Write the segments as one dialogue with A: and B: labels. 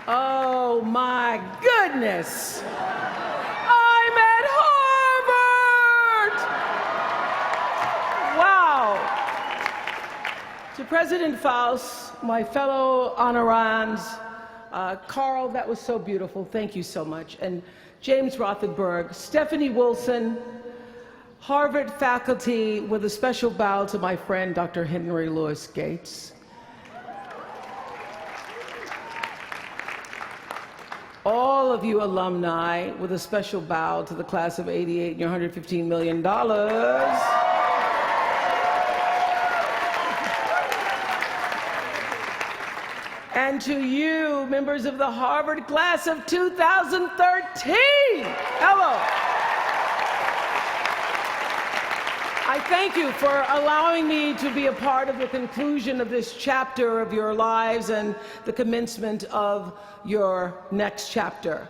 A: Oh my goodness! I'm at Harvard! Wow! To President Faust, my fellow honorands, Carl, that was so beautiful. Thank you so much. And James Rothenberg, Stephanie Wilson, Harvard faculty, with a special bow to my friend, Dr. Henry Louis Gates. All of you alumni, with a special bow to the class of '88 and your $115 million. And to you, members of the Harvard class of 2013, hello. I thank you for allowing me to be a part of the conclusion of this chapter of your lives and the commencement of your next chapter.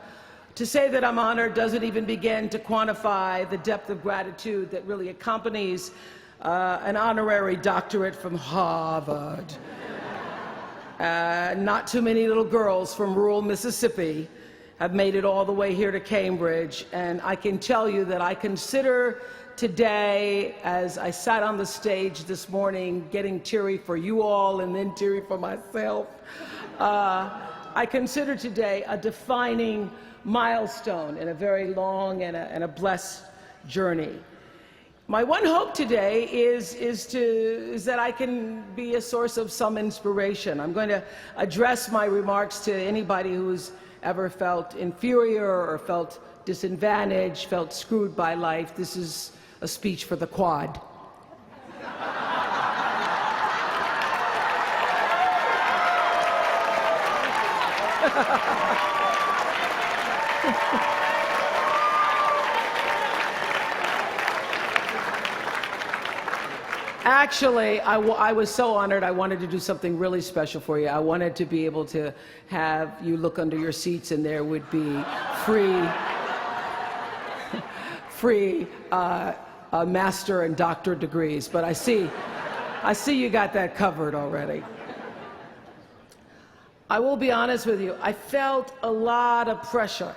A: To say that I'm honored doesn't even begin to quantify the depth of gratitude that really accompanies an honorary doctorate from Harvard. Not too many little girls from rural Mississippi have made it all the way here to Cambridge, and I can tell you that I consider today, as I sat on the stage this morning getting teary for you all and then teary for myself, I consider today a defining milestone in a very long and a blessed journey. My one hope today is that I can be a source of some inspiration. I'm going to address my remarks to anybody who's ever felt inferior or felt disadvantaged, felt screwed by life. This is a speech for the quad. Actually, I was so honored. I wanted to do something really special for you. I wanted to be able to have you look under your seats and there would be free master and doctorate degrees. But I see you got that covered already. I will be honest with you. I felt a lot of pressure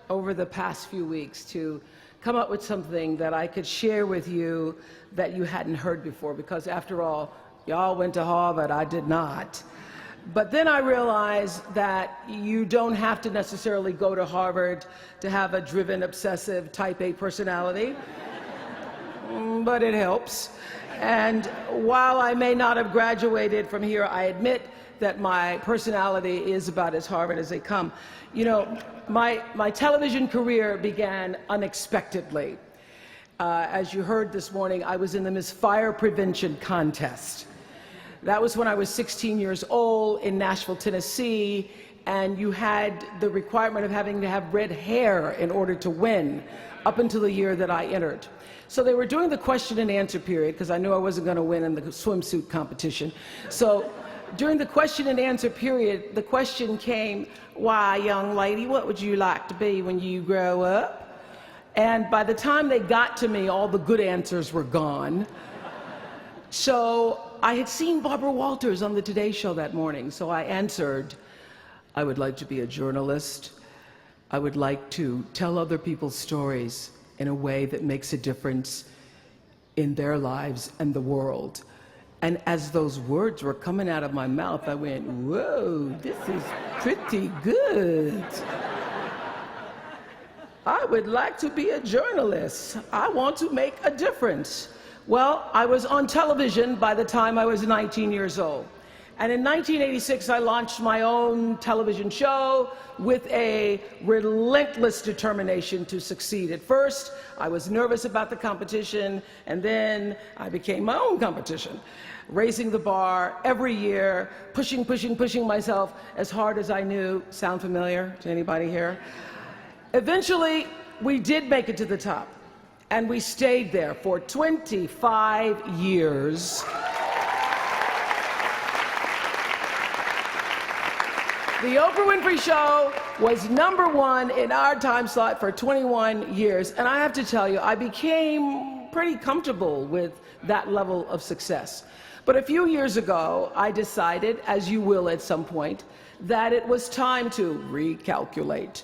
A: over the past few weeks to come up with something that I could share with you that you hadn't heard before, because after all, y'all went to Harvard, I did not. But then I realized that you don't have to necessarily go to Harvard to have a driven, obsessive, type A personality, but it helps. And while I may not have graduated from here, I admit that my personality is about as Harvard as they come. You know, my television career began unexpectedly. As you heard this morning, I was in the Miss Fire Prevention contest. That was when I was 16 years old in Nashville, Tennessee, and you had the requirement of having to have red hair in order to win, up until the year that I entered. So they were doing the question and answer period, because I knew I wasn't going to win in the swimsuit competition. So during the question and answer period, the question came, "Why, young lady, what would you like to be when you grow up?" And by the time they got to me, all the good answers were gone. So I had seen Barbara Walters on the Today Show that morning, so I answered, "I would like to be a journalist. I would like to tell other people's stories in a way that makes a difference in their lives and the world." And as those words were coming out of my mouth, I went, "Whoa, this is pretty good. I would like to be a journalist. I want to make a difference." Well, I was on television by the time I was 19 years old. And in 1986, I launched my own television show with a relentless determination to succeed. At first, I was nervous about the competition, and then I became my own competition, raising the bar every year, pushing myself as hard as I knew. Sound familiar to anybody here? Eventually, we did make it to the top, and we stayed there for 25 years. The Oprah Winfrey Show was #1 in our time slot for 21 years, and I have to tell you, I became pretty comfortable with that level of success. But a few years ago, I decided, as you will at some point, that it was time to recalculate,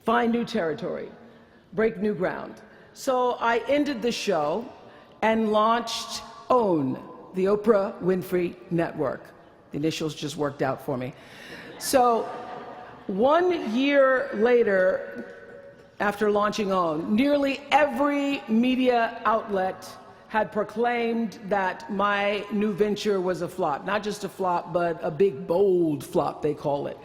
A: find new territory, break new ground. So I ended the show and launched OWN, the Oprah Winfrey Network. The initials just worked out for me. So 1 year later, after launching OWN, nearly every media outlet had proclaimed that my new venture was a flop. Not just a flop, but a big, bold flop, they call it.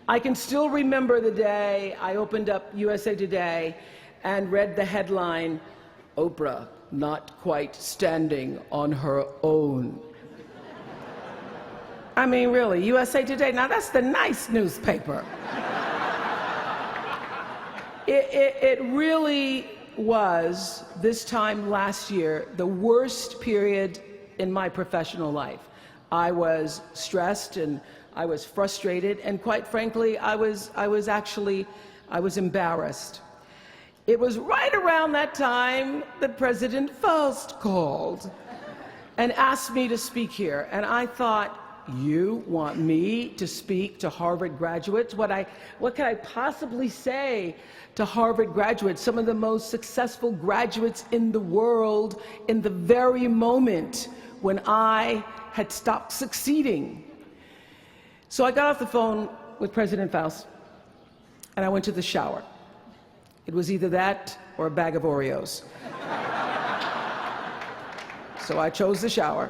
A: I can still remember the day I opened up USA Today and read the headline, "Oprah not quite standing on her own." I mean, really, USA Today, now that's the nice newspaper. It really was, this time last year, the worst period in my professional life. I was stressed and I was frustrated, and quite frankly, I was embarrassed. It was right around that time that President Faust called and asked me to speak here, and I thought, you want me to speak to Harvard graduates? What could I possibly say to Harvard graduates, some of the most successful graduates in the world, in the very moment when I had stopped succeeding? So I got off the phone with President Faust, and I went to the shower. It was either that or a bag of Oreos. So I chose the shower.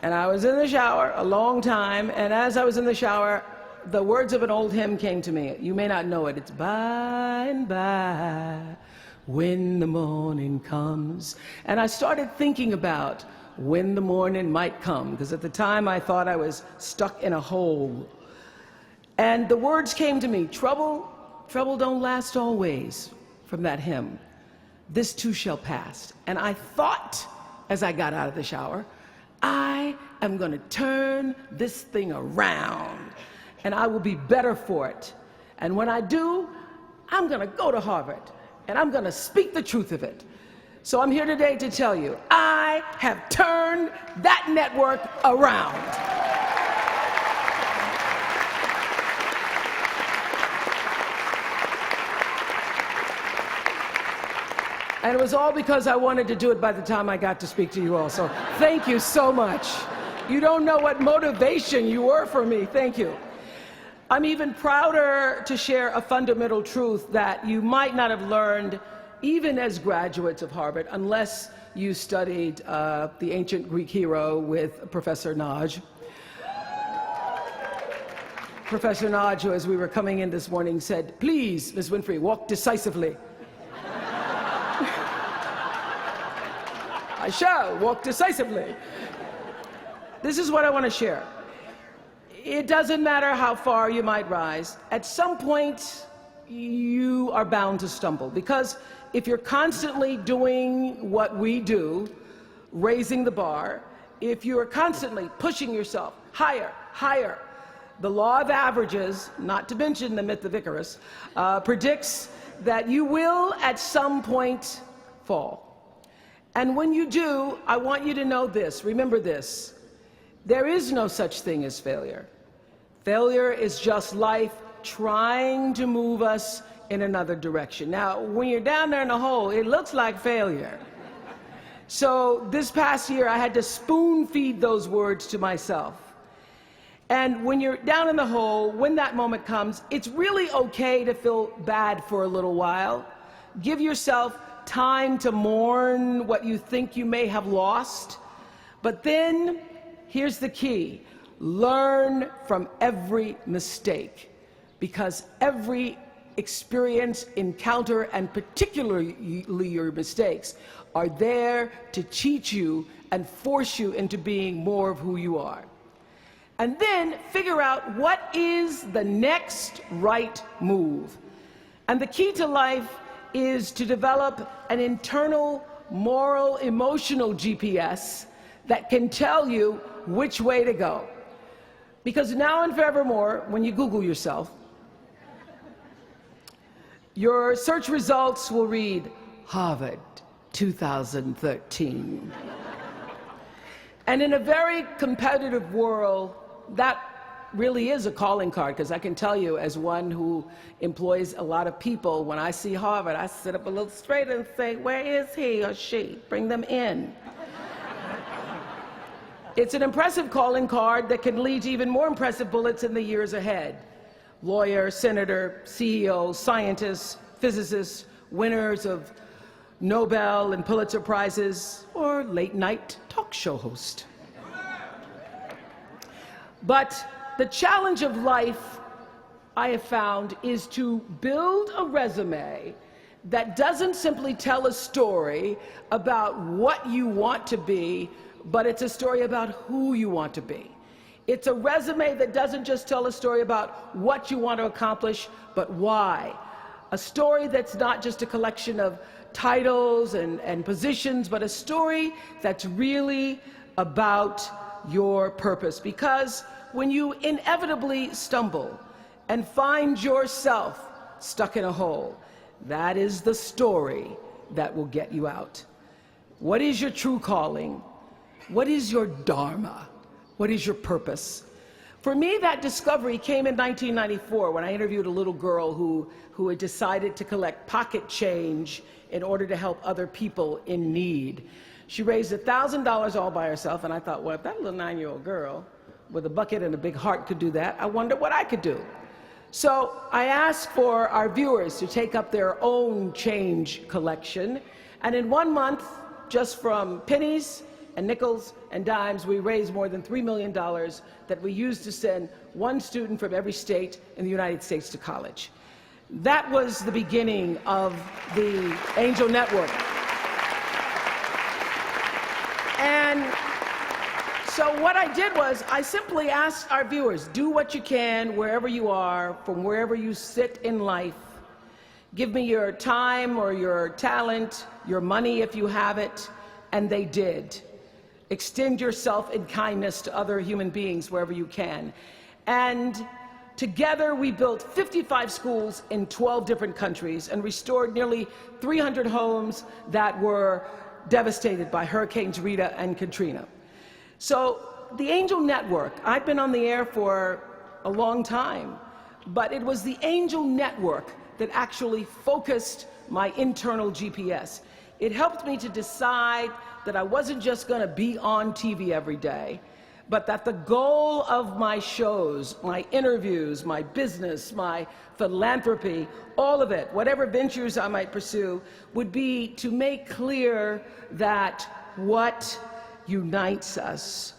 A: And I was in the shower a long time, and as I was in the shower, the words of an old hymn came to me. You may not know it. It's by and by, when the morning comes. And I started thinking about when the morning might come, because at the time I thought I was stuck in a hole. And the words came to me, trouble don't last always, from that hymn. This too shall pass. And I thought, as I got out of the shower, I am going to turn this thing around, and I will be better for it. And when I do, I'm going to go to Harvard, and I'm going to speak the truth of it. So I'm here today to tell you, I have turned that network around. And it was all because I wanted to do it by the time I got to speak to you all. So thank you so much. You don't know what motivation you were for me. Thank you. I'm even prouder to share a fundamental truth that you might not have learned even as graduates of Harvard, unless you studied the ancient Greek hero with Professor Naj. Professor Naj, who as we were coming in this morning said, "Please, Ms. Winfrey, walk decisively." I shall walk decisively. This is what I want to share. It doesn't matter how far you might rise. At some point, you are bound to stumble, because if you're constantly doing what we do, raising the bar, if you are constantly pushing yourself higher, higher, the law of averages, not to mention the myth of Icarus, predicts that you will at some point fall. And when you do, I want you to know this, remember this, there is no such thing as failure. Failure is just life trying to move us in another direction. Now, when you're down there in the hole, it looks like failure. So this past year, I had to spoon feed those words to myself. And when you're down in the hole, when that moment comes, it's really okay to feel bad for a little while. Give yourself time to mourn what you think you may have lost. But then, here's the key. Learn from every mistake, because every experience, encounter, and particularly your mistakes are there to teach you and force you into being more of who you are. And then figure out what is the next right move. And the key to life is to develop an internal, moral, emotional GPS that can tell you which way to go. Because now and forevermore, when you Google yourself, your search results will read, Harvard 2013. And in a very competitive world, that really is a calling card, because I can tell you, as one who employs a lot of people, when I see Harvard, I sit up a little straighter and say, where is he or she? Bring them in. It's an impressive calling card that can lead to even more impressive bullets in the years ahead. Lawyer, senator, CEO, scientists, physicists, winners of Nobel and Pulitzer Prizes, or late-night talk show host. But the challenge of life, I have found, is to build a resume that doesn't simply tell a story about what you want to be, but it's a story about who you want to be. It's a resume that doesn't just tell a story about what you want to accomplish, but why. A story that's not just a collection of titles and positions, but a story that's really about your purpose. Because when you inevitably stumble and find yourself stuck in a hole, that is the story that will get you out. What is your true calling? What is your dharma? What is your purpose? For me, that discovery came in 1994 when I interviewed a little girl who had decided to collect pocket change in order to help other people in need. She raised $1,000 all by herself, and I thought, well, if that little 9-year-old girl with a bucket and a big heart could do that, I wonder what I could do. So I asked for our viewers to take up their own change collection, and in 1 month, just from pennies and nickels and dimes, we raised more than $3 million that we used to send one student from every state in the United States to college. That was the beginning of the Angel Network. And so what I did was I simply asked our viewers, do what you can wherever you are, from wherever you sit in life. Give me your time or your talent, your money if you have it, and they did. Extend yourself in kindness to other human beings wherever you can. And together we built 55 schools in 12 different countries and restored nearly 300 homes that were devastated by Hurricanes Rita and Katrina. So the Angel Network, I've been on the air for a long time, but it was the Angel Network that actually focused my internal GPS. It helped me to decide that I wasn't just going to be on TV every day, but that the goal of my shows, my interviews, my business, my philanthropy, all of it, whatever ventures I might pursue, would be to make clear that what unites us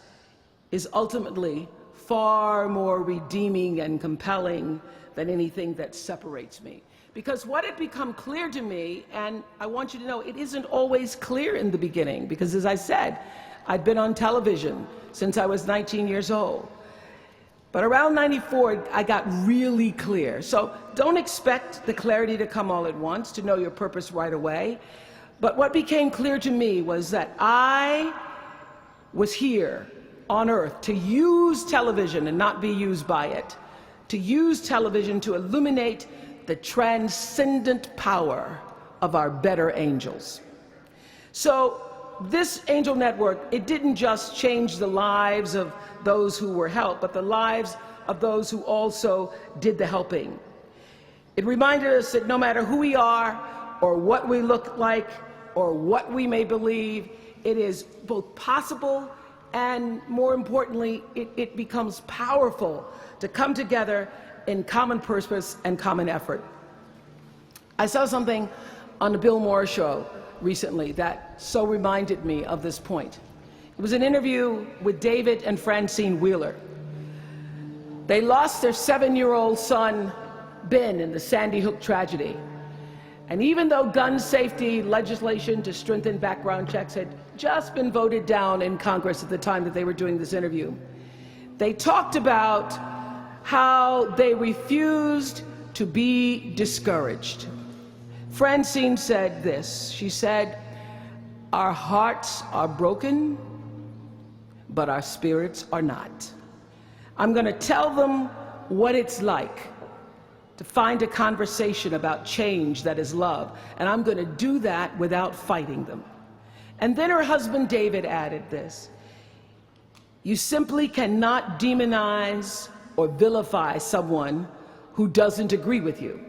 A: is ultimately far more redeeming and compelling than anything that separates me. Because what had become clear to me, and I want you to know, it isn't always clear in the beginning, because as I said, I'd been on television since I was 19 years old. But around 94, I got really clear. So don't expect the clarity to come all at once, to know your purpose right away. But what became clear to me was that I was here on Earth to use television and not be used by it, to use television to illuminate the transcendent power of our better angels. So this Angel Network, it didn't just change the lives of those who were helped, but the lives of those who also did the helping. It reminded us that no matter who we are, or what we look like, or what we may believe, it is both possible and, more importantly, it becomes powerful to come together in common purpose and common effort. I saw something on the Bill Maher show recently that so reminded me of this point. It was an interview with David and Francine Wheeler. They lost their 7-year-old son, Ben, in the Sandy Hook tragedy. And even though gun safety legislation to strengthen background checks had just been voted down in Congress at the time that they were doing this interview, they talked about how they refused to be discouraged. Francine said this. She said, "Our hearts are broken, but our spirits are not. I'm going to tell them what it's like to find a conversation about change that is love, and I'm going to do that without fighting them." And then her husband David added this. You simply cannot demonize or vilify someone who doesn't agree with you,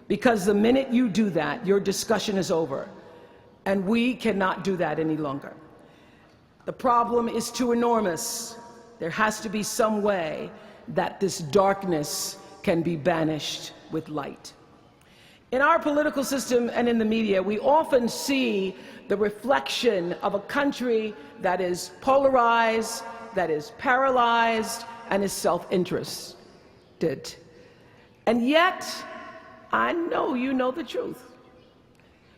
A: because the minute you do that, your discussion is over, and we cannot do that any longer. The problem is too enormous. There has to be some way that this darkness can be banished with light. In our political system and in the media, we often see the reflection of a country that is polarized, that is paralyzed, and is self-interested. And yet, I know you know the truth.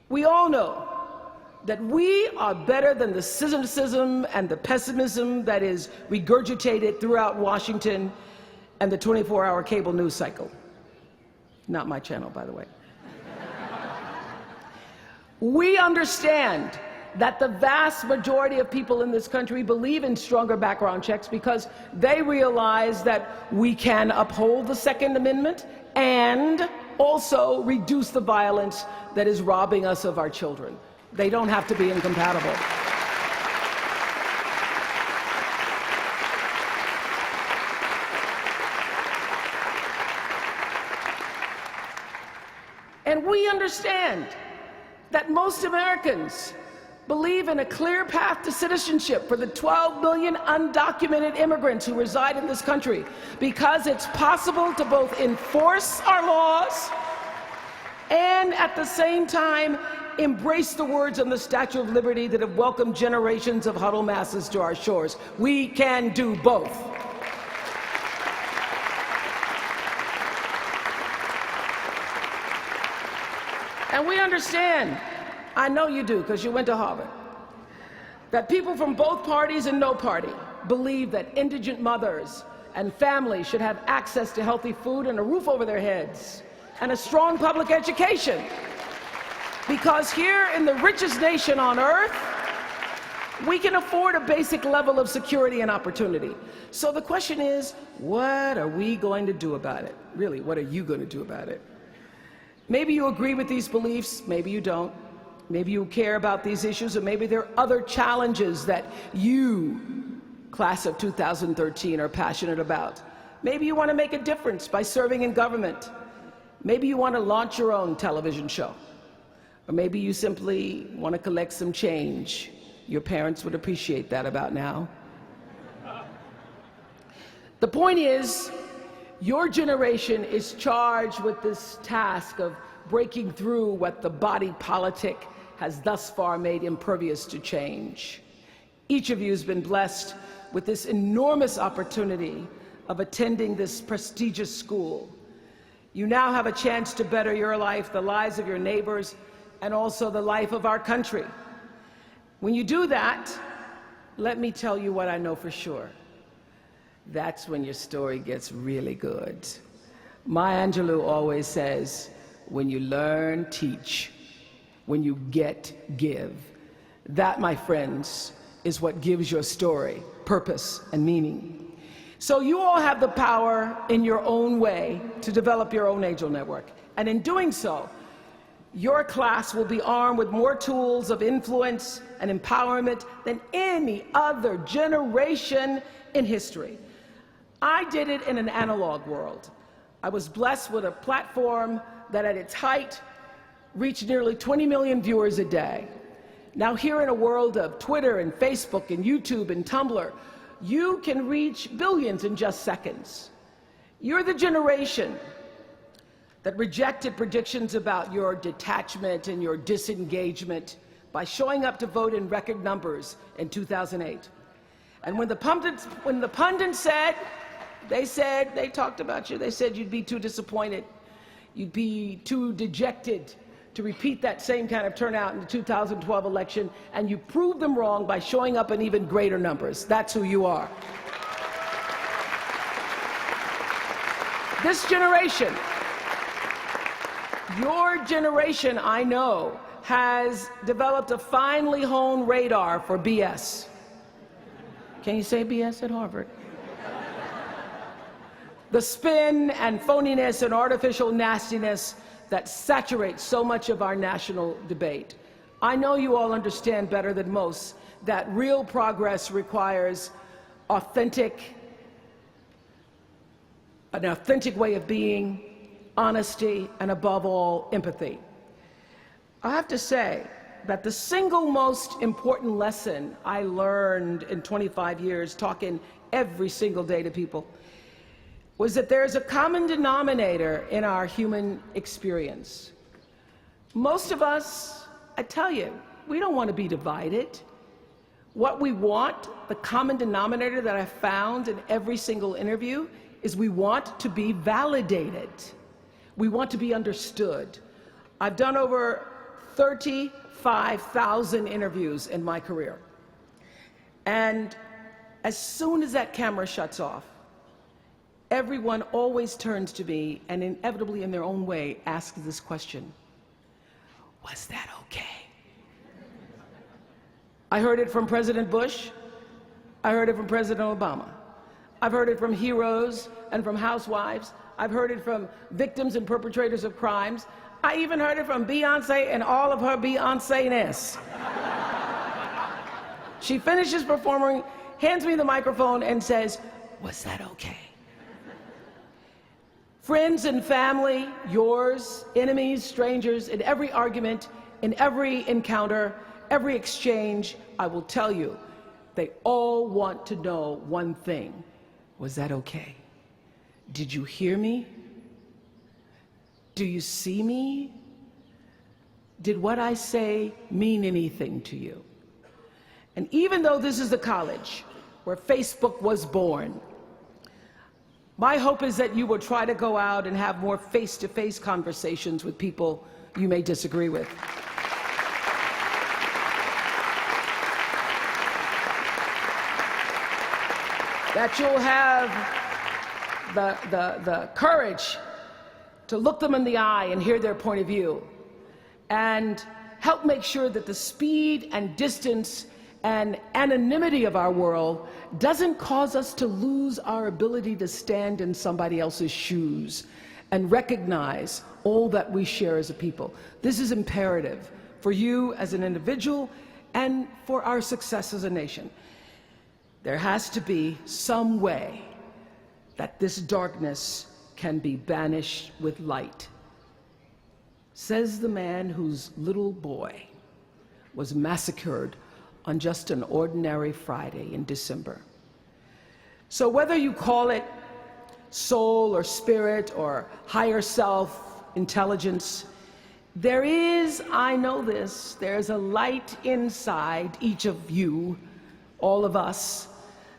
A: We all know that we are better than the cynicism and the pessimism that is regurgitated throughout Washington and the 24-hour cable news cycle. Not my channel, by the way. We understand that the vast majority of people in this country believe in stronger background checks because they realize that we can uphold the Second Amendment and also reduce the violence that is robbing us of our children. They don't have to be incompatible. And we understand that most Americans believe in a clear path to citizenship for the 12 million undocumented immigrants who reside in this country, because it's possible to both enforce our laws and at the same time embrace the words on the Statue of Liberty that have welcomed generations of huddled masses to our shores. We can do both. And we understand, I know you do because you went to Harvard, that people from both parties and no party believe that indigent mothers and families should have access to healthy food and a roof over their heads and a strong public education. Because here in the richest nation on earth, we can afford a basic level of security and opportunity. So the question is, what are we going to do about it? Really, what are you going to do about it? Maybe you agree with these beliefs, maybe you don't. Maybe you care about these issues, or maybe there are other challenges that you, class of 2013, are passionate about. Maybe you want to make a difference by serving in government. Maybe you want to launch your own television show. Or maybe you simply want to collect some change. Your parents would appreciate that about now. The point is, your generation is charged with this task of breaking through what the body politic has thus far made impervious to change. Each of you has been blessed with this enormous opportunity of attending this prestigious school. You now have a chance to better your life, the lives of your neighbors, and also the life of our country. When you do that, let me tell you what I know for sure. That's when your story gets really good. Maya Angelou always says, when you learn, teach. When you get, give. That, my friends, is what gives your story purpose and meaning. So you all have the power in your own way to develop your own angel network. And in doing so, your class will be armed with more tools of influence and empowerment than any other generation in history. I did it in an analog world. I was blessed with a platform that at its height reached nearly 20 million viewers a day. Now here in a world of Twitter and Facebook and YouTube and Tumblr, you can reach billions in just seconds. You're the generation that rejected predictions about your detachment and your disengagement by showing up to vote in record numbers in 2008. And when the pundits said, they talked about you, they said you'd be too disappointed, you'd be too dejected to repeat that same kind of turnout in the 2012 election, and you proved them wrong by showing up in even greater numbers. That's who you are. This generation, your generation, I know, has developed a finely honed radar for BS. Can you say BS at Harvard? The spin and phoniness and artificial nastiness that saturates so much of our national debate. I know you all understand better than most that real progress requires an authentic way of being, honesty, and above all, empathy. I have to say that the single most important lesson I learned in 25 years talking every single day to people was that there's a common denominator in our human experience. Most of us, I tell you, we don't want to be divided. What we want, the common denominator that I found in every single interview, is we want to be validated. We want to be understood. I've done over 35,000 interviews in my career. And as soon as that camera shuts off, everyone always turns to me and inevitably in their own way asks this question: was that okay? I heard it from President Bush. I heard it from President Obama. I've heard it from heroes and from housewives. I've heard it from victims and perpetrators of crimes. I even heard it from Beyoncé and all of her Beyoncé-ness. She finishes performing, hands me the microphone and says, "Was that okay?" Friends and family, yours, enemies, strangers, in every argument, in every encounter, every exchange, I will tell you, they all want to know one thing: was that okay? Did you hear me? Do you see me? Did what I say mean anything to you? And even though this is the college where Facebook was born, my hope is that you will try to go out and have more face-to-face conversations with people you may disagree with. That you'll have the courage to look them in the eye and hear their point of view, and help make sure that the speed and distance and anonymity of our world doesn't cause us to lose our ability to stand in somebody else's shoes and recognize all that we share as a people. This is imperative for you as an individual and for our success as a nation. There has to be some way that this darkness can be banished with light, says the man whose little boy was massacred on just an ordinary Friday in December. So whether you call it soul or spirit or higher self, intelligence, there is, I know this, there's a light inside each of you, all of us,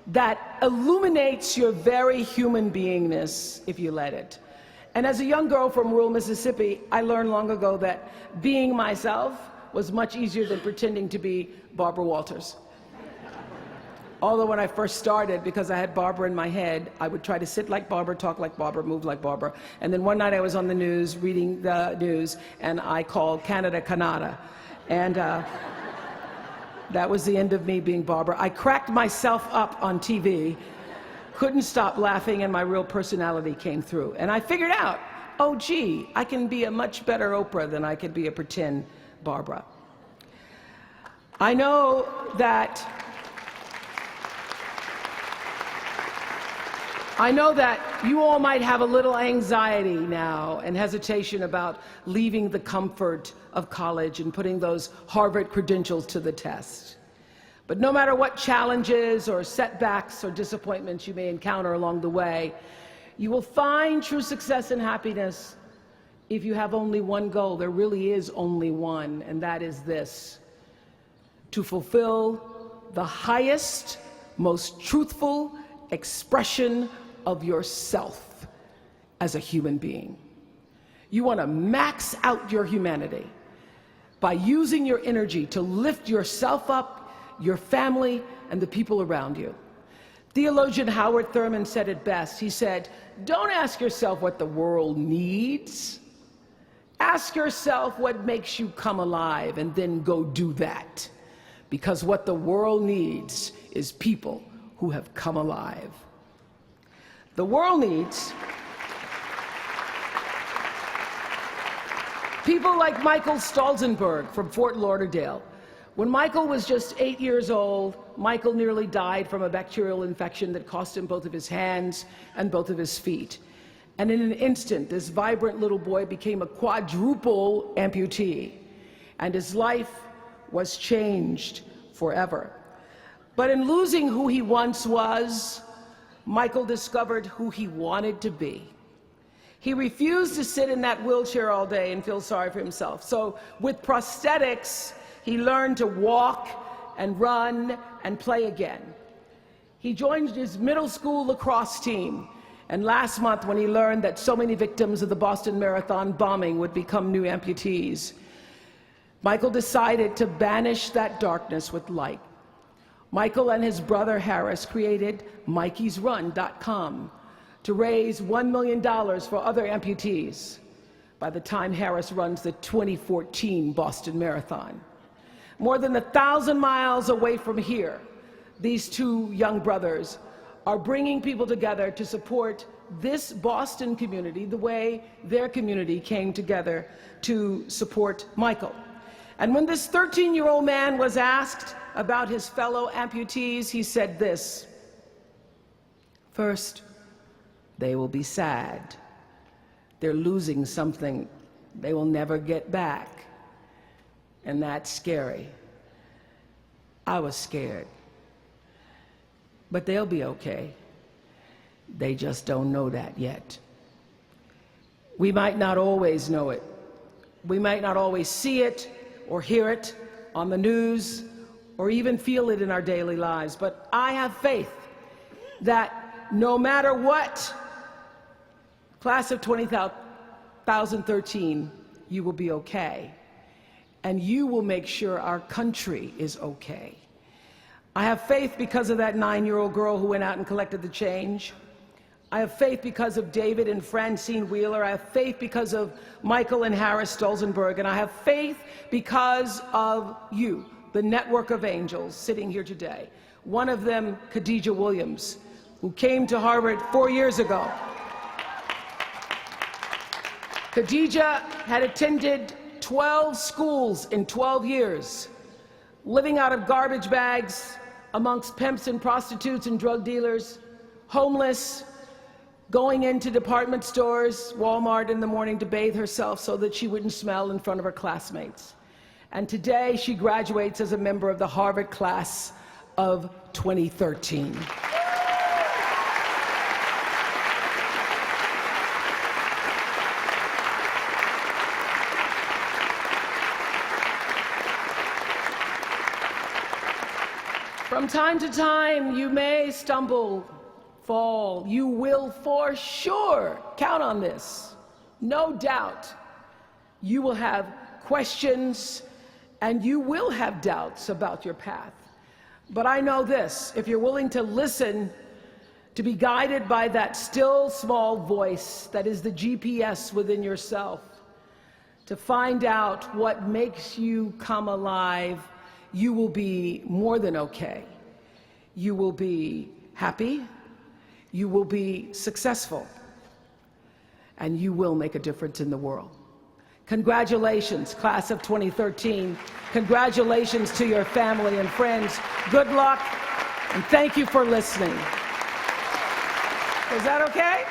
A: that illuminates your very human beingness if you let it. And as a young girl from rural Mississippi, I learned long ago that being myself was much easier than pretending to be Barbara Walters. Although when I first started, because I had Barbara in my head, I would try to sit like Barbara, talk like Barbara, move like Barbara. And then one night I was on the news, reading the news, and I called Canada Canada. And that was the end of me being Barbara. I cracked myself up on TV, couldn't stop laughing, and my real personality came through. And I figured out, oh gee, I can be a much better Oprah than I could be a pretend Barbara. I know that you all might have a little anxiety now and hesitation about leaving the comfort of college and putting those Harvard credentials to the test. But no matter what challenges or setbacks or disappointments you may encounter along the way, you will find true success and happiness if you have only one goal. There really is only one, and that is this: to fulfill the highest, most truthful expression of yourself as a human being. You want to max out your humanity by using your energy to lift yourself up, your family, and the people around you. Theologian Howard Thurman said it best. He said, "Don't ask yourself what the world needs. Ask yourself what makes you come alive, and then go do that. Because what the world needs is people who have come alive." The world needs people like Michael Stolzenberg from Fort Lauderdale, When Michael was just 8 years old, Michael nearly died from a bacterial infection that cost him both of his hands and both of his feet. And in an instant, this vibrant little boy became a quadruple amputee, and his life was changed forever. But in losing who he once was, Michael discovered who he wanted to be. He refused to sit in that wheelchair all day and feel sorry for himself. So with prosthetics, he learned to walk and run and play again. He joined his middle school lacrosse team, and last month when he learned that so many victims of the Boston Marathon bombing would become new amputees, Michael decided to banish that darkness with light. Michael and his brother Harris created MikeysRun.com to raise $1 million for other amputees by the time Harris runs the 2014 Boston Marathon. More than 1,000 miles away from here, these two young brothers are bringing people together to support this Boston community the way their community came together to support Michael. And when this 13-year-old man was asked about his fellow amputees, he said this: "First, they will be sad. They're losing something they will never get back. And that's scary. I was scared. But they'll be okay. They just don't know that yet." We might not always know it. We might not always see it or hear it on the news or even feel it in our daily lives, but I have faith that no matter what, class of 2013, you will be okay. And you will make sure our country is okay. I have faith because of that 9-year-old girl who went out and collected the change. I have faith because of David and Francine Wheeler. I have faith because of Michael and Harris Stolzenberg. And I have faith because of you, the network of angels sitting here today. One of them, Khadijah Williams, who came to Harvard 4 years ago. Khadijah had attended 12 schools in 12 years, living out of garbage bags amongst pimps and prostitutes and drug dealers, homeless, going into department stores, Walmart in the morning to bathe herself so that she wouldn't smell in front of her classmates. And today she graduates as a member of the Harvard class of 2013. From time to time, you may stumble, fall. You will for sure count on this. No doubt you will have questions and you will have doubts about your path. But I know this: if you're willing to listen, to be guided by that still small voice that is the GPS within yourself, to find out what makes you come alive, you will be more than okay. You will be happy, you will be successful, and you will make a difference in the world. Congratulations, class of 2013. Congratulations to your family and friends. Good luck, and thank you for listening. Is that okay?